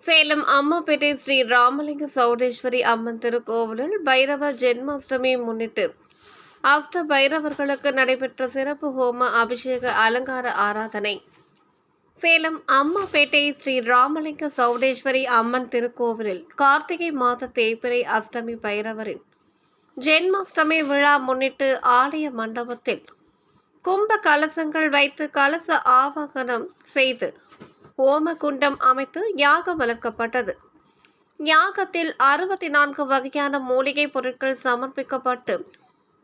சேலம் அம்மாப்பேட்டை ஸ்ரீ ராமலிங்க சௌடேஸ்வரி அம்மன் திருக்கோவிலில் பைரவர் ஜென்மாஷ்டமி முன்னிட்டு அஷ்ட பைரவர்களுக்கு நடைபெற்ற சிறப்பு ஹோம அபிஷேக அலங்கார ஆராதனை. சேலம் அம்மாப்பேட்டை ஸ்ரீ ராமலிங்க சௌடேஸ்வரி அம்மன் திருக்கோவிலில் கார்த்திகை மாத தேய்பிறை அஷ்டமி பைரவரின் ஜென்மாஷ்டமி விழா முன்னிட்டு ஆலய மண்டபத்தில் கும்ப கலசங்கள் வைத்து கலச ஆவாகனம் செய்து ஓம குண்டம் அமைத்து யாகம் வளர்க்கப்பட்டது. யாகத்தில் 64 வகையான மூலிகை பொருட்கள் சமர்ப்பிக்கப்பட்டு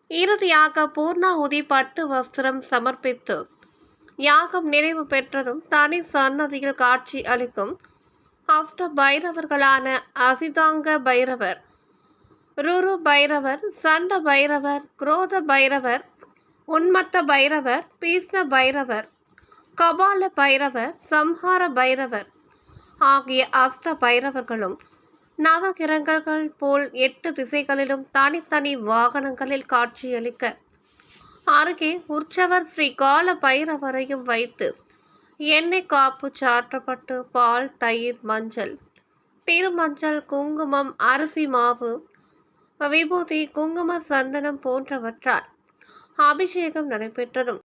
இறுதியாக பூர்ணாகுதி பட்டு வஸ்திரம் சமர்ப்பித்து யாகம் நிறைவு பெற்றதும் தனி சன்னதியில் காட்சி அளிக்கும் அஷ்ட பைரவர்களான அசிதாங்க பைரவர், ருரு பைரவர், சண்ட பைரவர், குரோத பைரவர், உன்மத்த பைரவர், பீஷ்ண பைரவர், கபால பைரவர், சம்ஹார பைரவர் ஆகிய அஷ்ட பைரவர்களும் நவகிரகங்கள் போல் 8 திசைகளிலும் தனித்தனி வாகனங்களில் காட்சியளிக்க அருகே உற்சவர் ஸ்ரீ கால பைரவரையும் வைத்து எண்ணெய் காப்பு சாற்றப்பட்டு பால், தயிர், மஞ்சள், திருமஞ்சள், குங்குமம், அரிசி மாவு, விபூதி, குங்கும சந்தனம் போன்றவற்றால் அபிஷேகம் நடைபெற்றதும்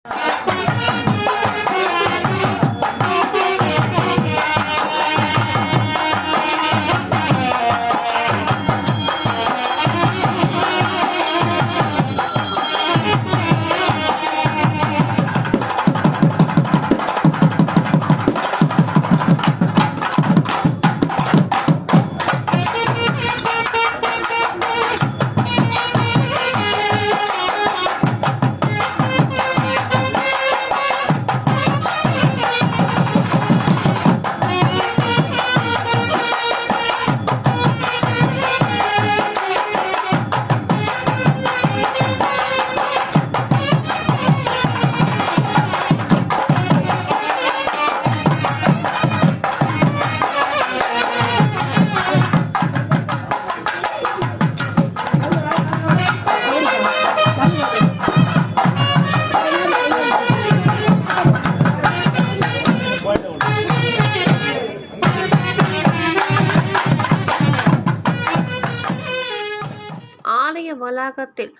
ஆலய வளாகத்தில்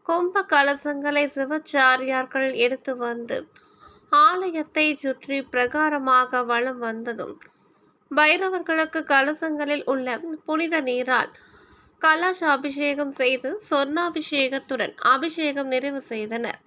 கும்ப கலசங்களை சிவச்சாரியார்கள் எடுத்து வந்து ஆலயத்தை சுற்றி பிரகாரமாக வலம் வந்ததும் பைரவர்களுக்கு கலசங்களில் உள்ள புனித நீரால் கலச அபிஷேகம் செய்து சொர்ணாபிஷேகத்துடன் அபிஷேகம் நிறைவு செய்தனர்.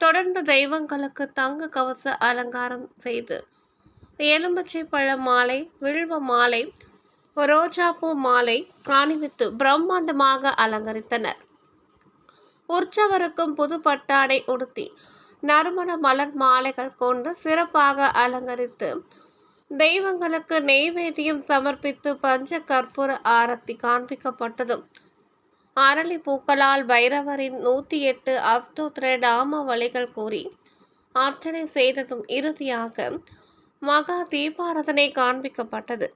தொடர்ந்து தெய்வங்களுக்கு தங்க கவச அலங்காரம் செய்து எலும்பச்சை பழ மாலை, வில்வ மாலை, ரோஜாப்பூ மாலை அணிவித்து பிரம்மாண்டமாக அலங்கரித்தனர். உற்சவருக்கும் புது பட்டாடை உடுத்தி நறுமண மலர் மாலைகள் கொண்டு சிறப்பாக அலங்கரித்து தெய்வங்களுக்கு நெய்வேத்தியம் சமர்ப்பித்து பஞ்ச கற்பூர ஆரத்தி காண்பிக்கப்பட்டதும் அரளி பூக்களால் பைரவரின் 108 அஷ்டோத்திர நாமாவளிகள் கூறி அர்ச்சனை செய்ததும் இறுதியாக மகா தீபாராதனை காண்பிக்கப்பட்டது.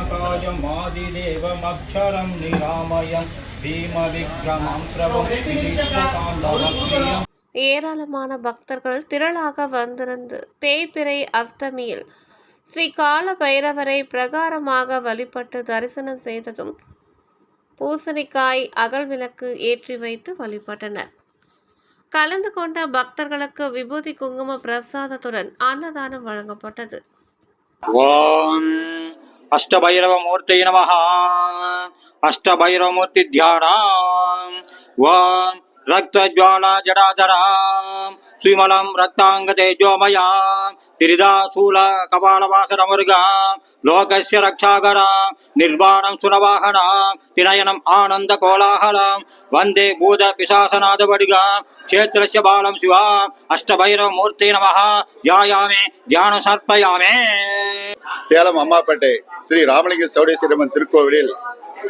महाकायम् आदिदेवमक्षरं निरामयं भीमविक्रमं प्रभुं विश्वताण्डवप्रियम्. ஏராளமான பக்தர்கள் திரளாக வந்திருந்து தேய்பிறை அஷ்டமியில் ஸ்ரீ கால பைரவரை பிரகாரமாக வழிபட்டு தரிசனம் செய்ததும் பூசணிக்காய் அகல் விளக்கு ஏற்றி வைத்து வழிபட்டனர். கலந்து கொண்ட பக்தர்களுக்கு விபூதி குங்கும பிரசாதத்துடன் அன்னதானம் வழங்கப்பட்டது. ஓம் அஷ்டபைரவமூர்த்தி நமஹ. அஷ்டபைரவமூர்த்தி தியானம். ஓம் ரக்தஜ்வாலா ஜடாதராம் ஸ்ரீமலம் ரக்தாங்க தேஜோமயாம் திரிதா சூல கபாலவாசரமுருகாம் லோகஸ்ய ரக்ஷாகராம் நிர்வாணம் சுரவாகனாம் தினயனம் ஆனந்த கோலாகலாம் வந்தே பூத பிசாசநாதவடுகாம் க்ஷேத்ரஸ்ய பாலம் சிவா அஷ்டபைரவமூர்த்தி நமஹ. யாயாமே தியானம் சர்ப்பயாமே. சேலம் அம்மாப்பேட்டை ஸ்ரீ ராமலிங்க சௌடேஸ்வரம்மன் திருக்கோவிலில்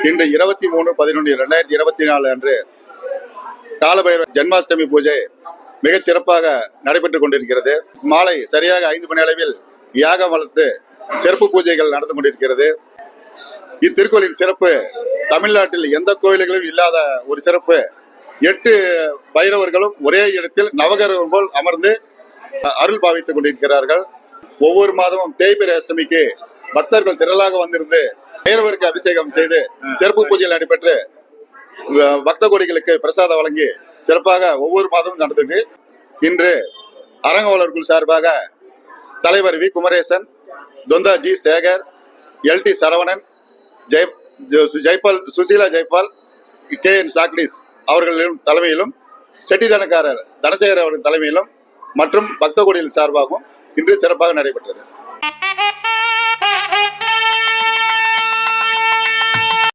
இன்று 23/11/2024 அன்று காலபைரவர் ஜென்மாஷ்டமி பூஜை மிகச் சிறப்பாக நடைபெற்றுக் கொண்டிருக்கிறது. மாலை சரியாக 5 மணி அளவில் யாகம் வளர்த்து சிறப்பு பூஜைகள் நடந்து கொண்டிருக்கிறது. இத்திருக்கோயிலின் சிறப்பு தமிழ்நாட்டில் எந்த கோயில்களிலும் இல்லாத ஒரு சிறப்பு. 8 பைரவர்களும் ஒரே இடத்தில் நவகிரகம் போல் அமர்ந்து அருள் பாவித்துக் கொண்டிருக்கிறார்கள். ஒவ்வொரு மாதமும் தேய்பிறை அஷ்டமிக்கு பக்தர்கள் திரளாக வந்திருந்து பைரவருக்கு அபிஷேகம் செய்து சிறப்பு பூஜைகள் நடைபெற்று பக்த கோடிகளுக்கு பிரசாதம் வழங்கி சிறப்பாக ஒவ்வொரு மாதமும் நடந்தது. இன்று அரங்கவலர்கள் சார்பாக தலைவர் வி குமரேசன், தொந்தா G Sekar, LD Saravanan, Jaipal, Sushila Jaipal, KN சாக்டிஸ் அவர்களின் தலைமையிலும் செட்டிதனக்காரர் தனசேகர் அவர்களின் தலைமையிலும் மற்றும் பக்த கோடிகள் சார்பாகவும் இன்று சிறப்பாக நடைபெற்றது.